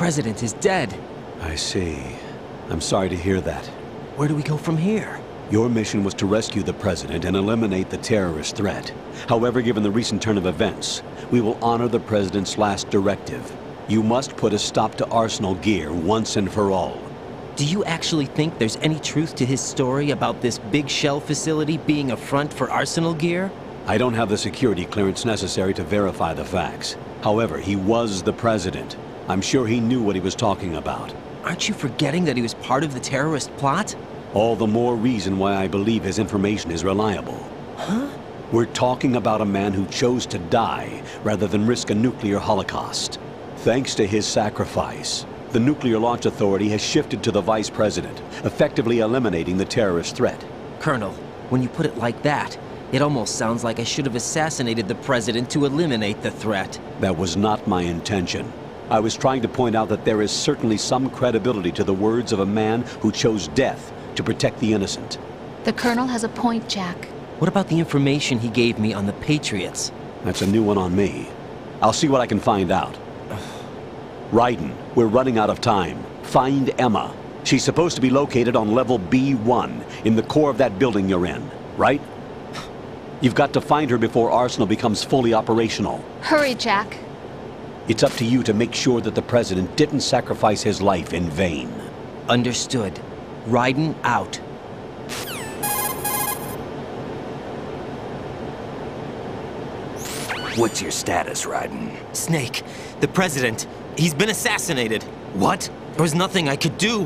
president is dead. I see. I'm sorry to hear that. Where do we go from here? Your mission was to rescue the president and eliminate the terrorist threat. However, given the recent turn of events, we will honor the president's last directive. You must put a stop to Arsenal Gear once and for all. Do you actually think there's any truth to his story about this big shell facility being a front for Arsenal Gear? I don't have the security clearance necessary to verify the facts. However, he was the president. I'm sure he knew what he was talking about. Aren't you forgetting that he was part of the terrorist plot? All the more reason why I believe his information is reliable. Huh? We're talking about a man who chose to die rather than risk a nuclear holocaust. Thanks to his sacrifice, the Nuclear Launch Authority has shifted to the vice president, effectively eliminating the terrorist threat. Colonel, when you put it like that, it almost sounds like I should have assassinated the president to eliminate the threat. That was not my intention. I was trying to point out that there is certainly some credibility to the words of a man who chose death to protect the innocent. The Colonel has a point, Jack. What about the information he gave me on the Patriots? That's a new one on me. I'll see what I can find out. Raiden, we're running out of time. Find Emma. She's supposed to be located on level B1, in the core of that building you're in, right? You've got to find her before Arsenal becomes fully operational. Hurry, Jack. It's up to you to make sure that the president didn't sacrifice his life in vain. Understood. Raiden out. What's your status, Raiden? Snake, the president, he's been assassinated. What? There was nothing I could do.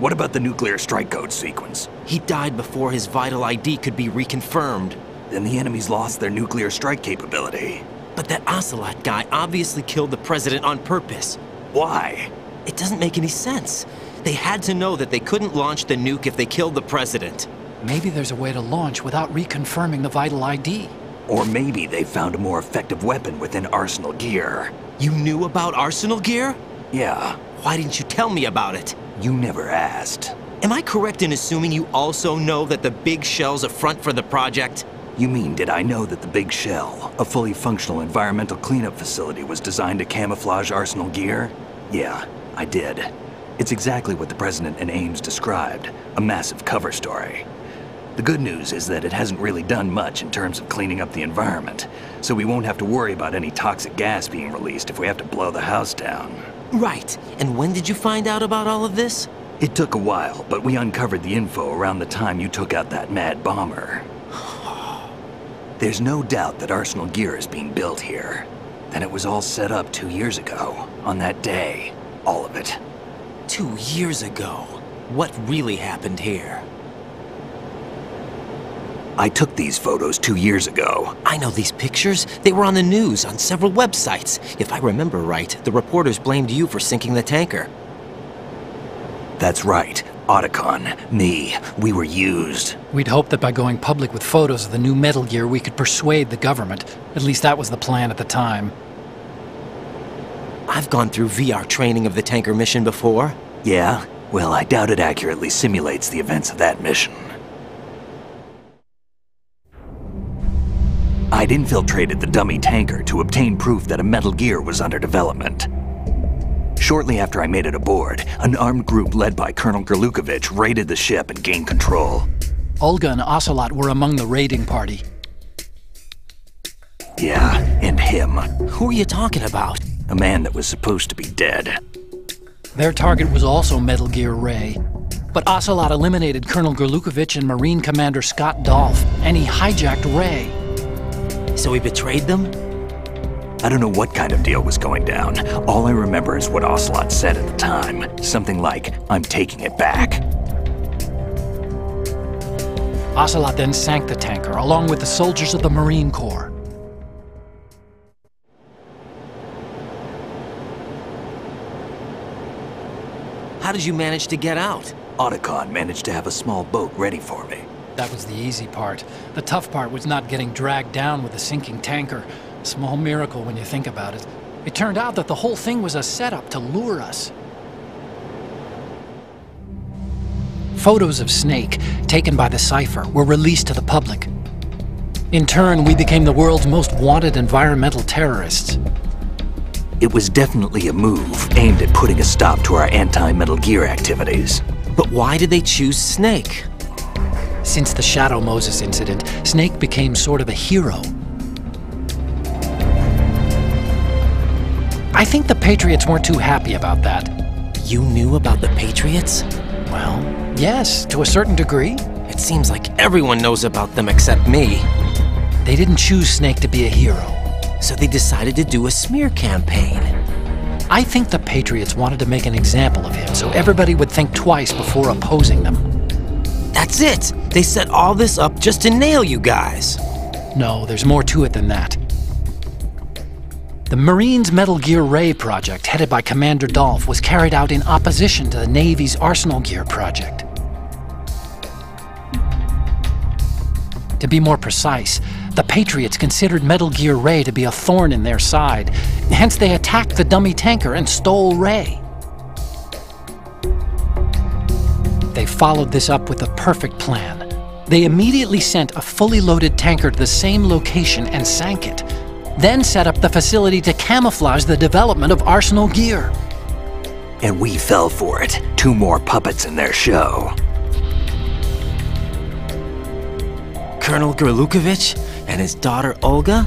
What about the nuclear strike code sequence? He died before his vital ID could be reconfirmed. Then the enemy's lost their nuclear strike capability. But that Ocelot guy obviously killed the president on purpose. Why? It doesn't make any sense. They had to know that they couldn't launch the nuke if they killed the president. Maybe there's a way to launch without reconfirming the vital ID. Or maybe they found a more effective weapon within Arsenal Gear. You knew about Arsenal Gear? Yeah. Why didn't you tell me about it? You never asked. Am I correct in assuming you also know that the big shell's a front for the project? You mean, did I know that the Big Shell, a fully functional environmental cleanup facility, was designed to camouflage Arsenal Gear? Yeah, I did. It's exactly what the President and Ames described, a massive cover story. The good news is that it hasn't really done much in terms of cleaning up the environment, so we won't have to worry about any toxic gas being released if we have to blow the house down. Right. And when did you find out about all of this? It took a while, but we uncovered the info around the time you took out that mad bomber. There's no doubt that Arsenal Gear is being built here. Then it was all set up 2 years ago, on that day. All of it. 2 years ago? What really happened here? I took these photos 2 years ago. I know these pictures. They were on the news, on several websites. If I remember right, the reporters blamed you for sinking the tanker. That's right. Otacon, me, we were used. We'd hoped that by going public with photos of the new Metal Gear, we could persuade the government. At least that was the plan at the time. I've gone through VR training of the tanker mission before. Yeah? Well, I doubt it accurately simulates the events of that mission. I'd infiltrated the dummy tanker to obtain proof that a Metal Gear was under development. Shortly after I made it aboard, an armed group led by Colonel Gerlukovich raided the ship and gained control. Olga and Ocelot were among the raiding party. Yeah, and him. Who are you talking about? A man that was supposed to be dead. Their target was also Metal Gear Ray. But Ocelot eliminated Colonel Gerlukovich and Marine Commander Scott Dolph, and he hijacked Ray. So he betrayed them? I don't know what kind of deal was going down. All I remember is what Ocelot said at the time. Something like, "I'm taking it back." Ocelot then sank the tanker, along with the soldiers of the Marine Corps. How did you manage to get out? Otacon managed to have a small boat ready for me. That was the easy part. The tough part was not getting dragged down with the sinking tanker. Small miracle when you think about it. It turned out that the whole thing was a setup to lure us. Photos of Snake, taken by the Cypher, were released to the public. In turn, we became the world's most wanted environmental terrorists. It was definitely a move aimed at putting a stop to our anti-Metal Gear activities. But why did they choose Snake? Since the Shadow Moses incident, Snake became sort of a hero. I think the Patriots weren't too happy about that. You knew about the Patriots? Well, yes, to a certain degree. It seems like everyone knows about them except me. They didn't choose Snake to be a hero. So they decided to do a smear campaign. I think the Patriots wanted to make an example of him so everybody would think twice before opposing them. That's it! They set all this up just to nail you guys. No, there's more to it than that. The Marines' Metal Gear Ray project, headed by Commander Dolph, was carried out in opposition to the Navy's Arsenal Gear project. To be more precise, the Patriots considered Metal Gear Ray to be a thorn in their side. Hence, they attacked the dummy tanker and stole Ray. They followed this up with a perfect plan. They immediately sent a fully loaded tanker to the same location and sank it. Then set up the facility to camouflage the development of Arsenal Gear. And we fell for it. 2 more puppets in their show. Colonel Gerlukovich and his daughter Olga?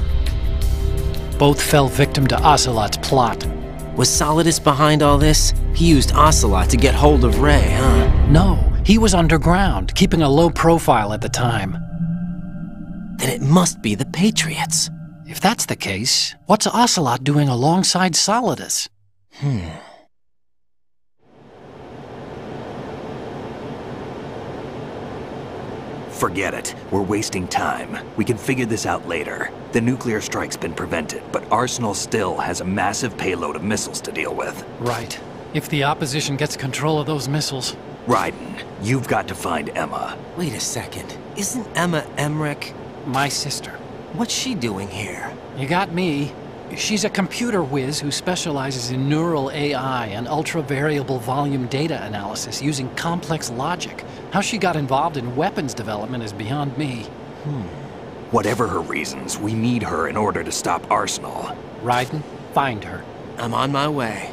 Both fell victim to Ocelot's plot. Was Solidus behind all this? He used Ocelot to get hold of Ray, huh? No, he was underground, keeping a low profile at the time. Then it must be the Patriots. If that's the case, what's Ocelot doing alongside Solidus? Forget it. We're wasting time. We can figure this out later. The nuclear strike's been prevented, but Arsenal still has a massive payload of missiles to deal with. Right. If the opposition gets control of those missiles... Raiden, you've got to find Emma. Wait a second. Isn't Emma Emmerich? My sister. What's she doing here? You got me. She's a computer whiz who specializes in neural AI and ultra-variable volume data analysis using complex logic. How she got involved in weapons development is beyond me. Whatever her reasons, we need her in order to stop Arsenal. Raiden, find her. I'm on my way.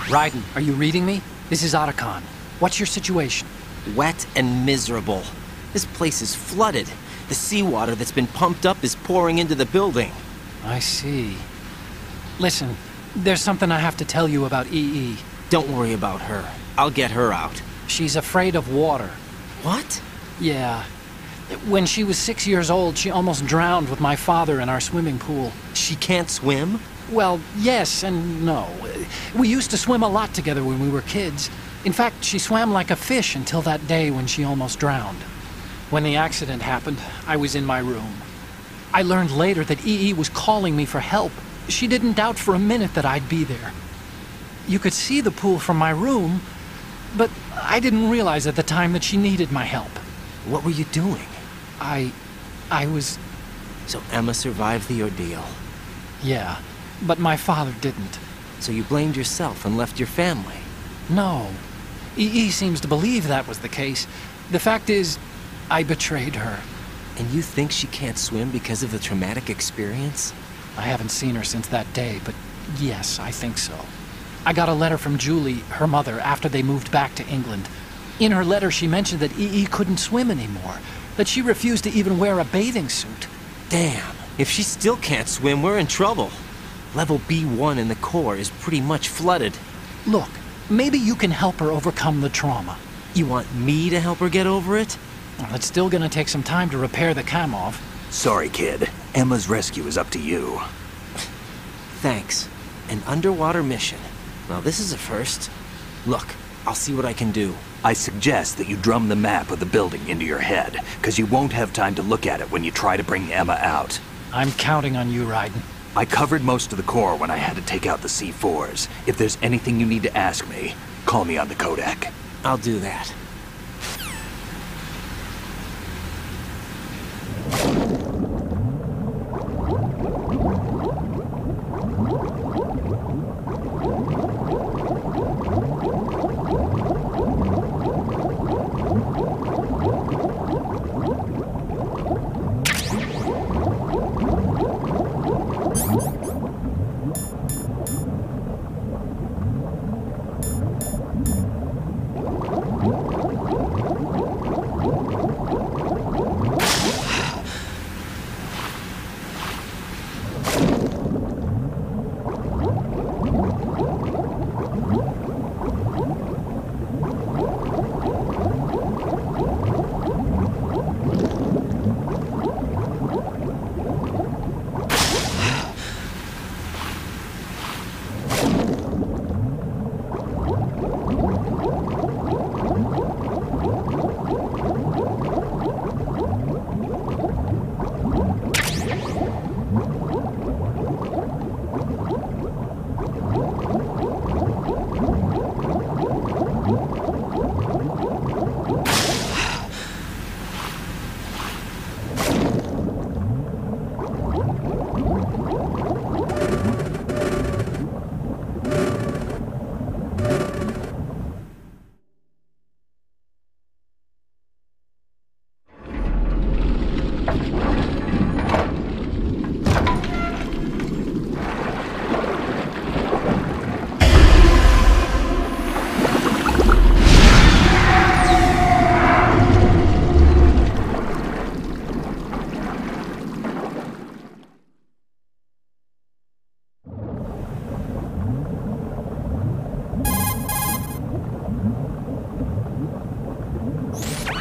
Raiden, are you reading me? This is Otacon. What's your situation? Wet and miserable. This place is flooded. The seawater that's been pumped up is pouring into the building. I see. Listen, there's something I have to tell you about EE. Don't worry about her. I'll get her out. She's afraid of water. What? Yeah. When she was 6 years old, she almost drowned with my father in our swimming pool. She can't swim? Well, yes and no. We used to swim a lot together when we were kids. In fact, she swam like a fish until that day when she almost drowned. When the accident happened, I was in my room. I learned later that EE was calling me for help. She didn't doubt for a minute that I'd be there. You could see the pool from my room, but I didn't realize at the time that she needed my help. What were you doing? I was So Emma survived the ordeal. Yeah, but my father didn't. So you blamed yourself and left your family. No. He seems to believe that was the case. The fact is, I betrayed her. And you think she can't swim because of the traumatic experience? I haven't seen her since that day, but yes, I think so. I got a letter from Julie, her mother, after they moved back to England. In her letter, she mentioned that E.E. couldn't swim anymore, that she refused to even wear a bathing suit. Damn, if she still can't swim, we're in trouble. Level B1 in the core is pretty much flooded. Look, maybe you can help her overcome the trauma. You want me to help her get over it? Well, it's still gonna take some time to repair the Kamov. Sorry, kid. Emma's rescue is up to you. Thanks. An underwater mission. Well, this is a first. Look, I'll see what I can do. I suggest that you drum the map of the building into your head, because you won't have time to look at it when you try to bring Emma out. I'm counting on you, Raiden. I covered most of the core when I had to take out the C4s. If there's anything you need to ask me, call me on the codec. I'll do that.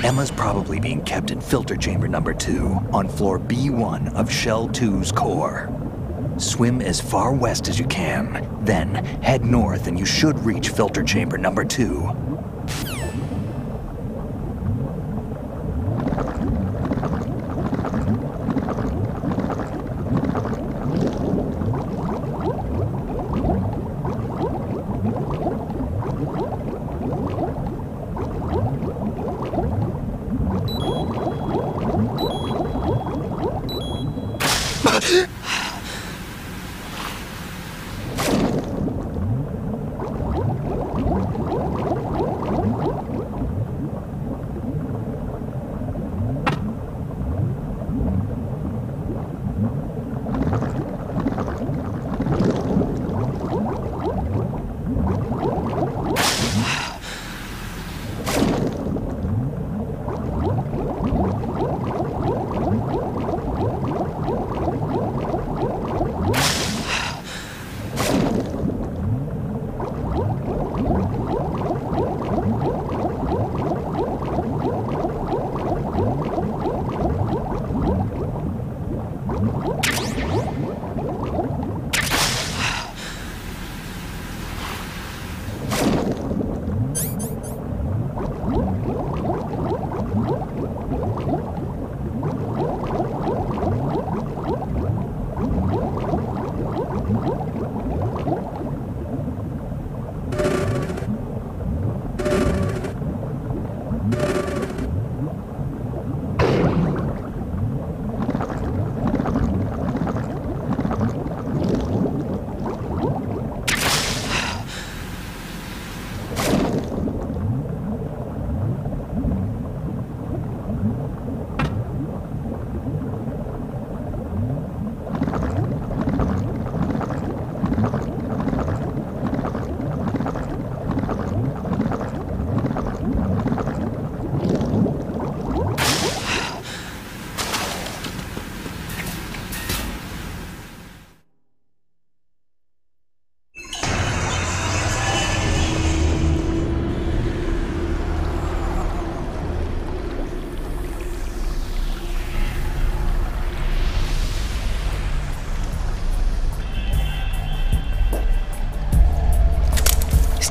Emma's probably being kept in filter chamber number 2 on floor B1 of Shell 2's core. Swim as far west as you can, then head north and you should reach filter chamber number 2.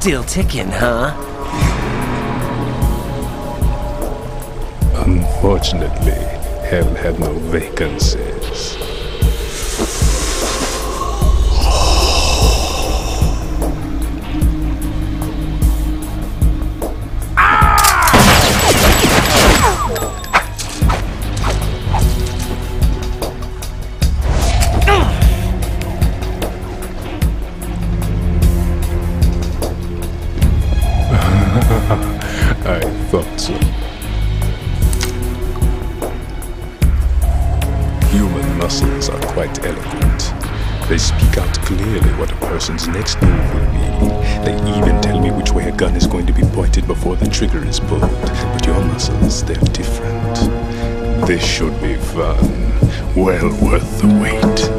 Still ticking, huh? Unfortunately, hell had no vacancies. I thought so. Human muscles are quite eloquent. They speak out clearly what a person's next move will be. They even tell me which way a gun is going to be pointed before the trigger is pulled. But your muscles, they're different. This should be fun. Well worth the wait.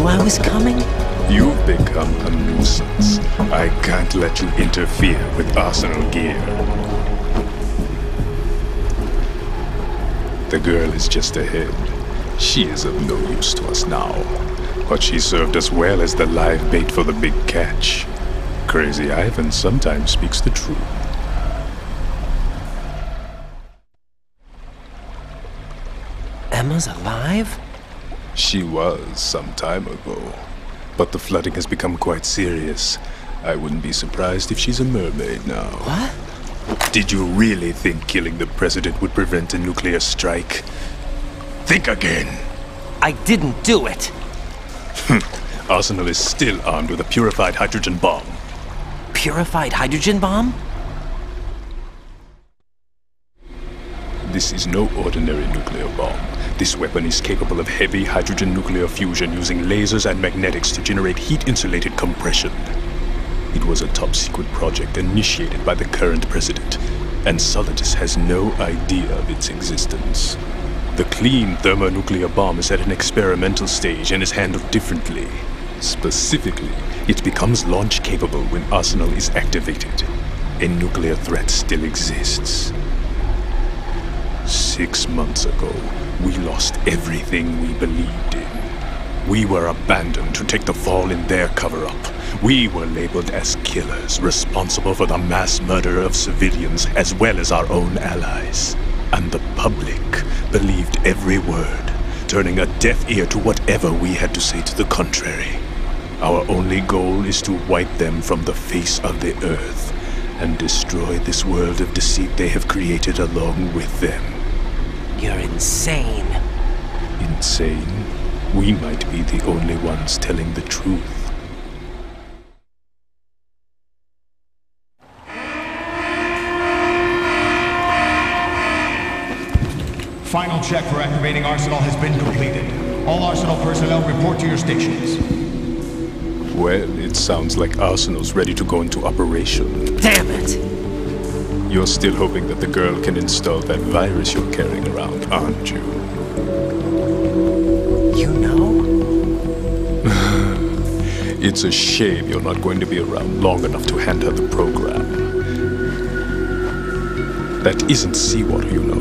I was coming? You've become a nuisance. I can't let you interfere with arsenal gear. The girl is just ahead. She is of no use to us now. But she served us well as the live bait for the big catch. Crazy Ivan sometimes speaks the truth. Emma's alive? She was some time ago, but the flooding has become quite serious. I wouldn't be surprised if she's a mermaid now. What? Did you really think killing the president would prevent a nuclear strike? Think again. I didn't do it. Arsenal is still armed with a purified hydrogen bomb. Purified hydrogen bomb? This is no ordinary nuclear bomb. This weapon is capable of heavy hydrogen nuclear fusion using lasers and magnetics to generate heat-insulated compression. It was a top-secret project initiated by the current president, and Solidus has no idea of its existence. The clean thermonuclear bomb is at an experimental stage and is handled differently. Specifically, it becomes launch-capable when Arsenal is activated. A nuclear threat still exists. 6 months ago, we lost everything we believed in. We were abandoned to take the fall in their cover-up. We were labeled as killers, responsible for the mass murder of civilians as well as our own allies. And the public believed every word, turning a deaf ear to whatever we had to say to the contrary. Our only goal is to wipe them from the face of the earth and destroy this world of deceit they have created along with them. You're insane. Insane? We might be the only ones telling the truth. Final check for activating Arsenal has been completed. All Arsenal personnel report to your stations. Well, it sounds like Arsenal's ready to go into operation. Damn it! You're still hoping that the girl can install that virus you're carrying around, aren't you? You know? It's a shame you're not going to be around long enough to hand her the program. That isn't seawater, you know.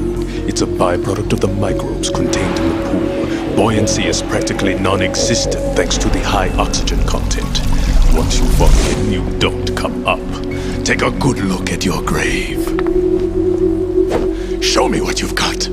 It's a byproduct of the microbes contained in the pool. Buoyancy is practically non-existent thanks to the high oxygen content. Once you fall in, you don't come up. Take a good look at your grave. Show me what you've got.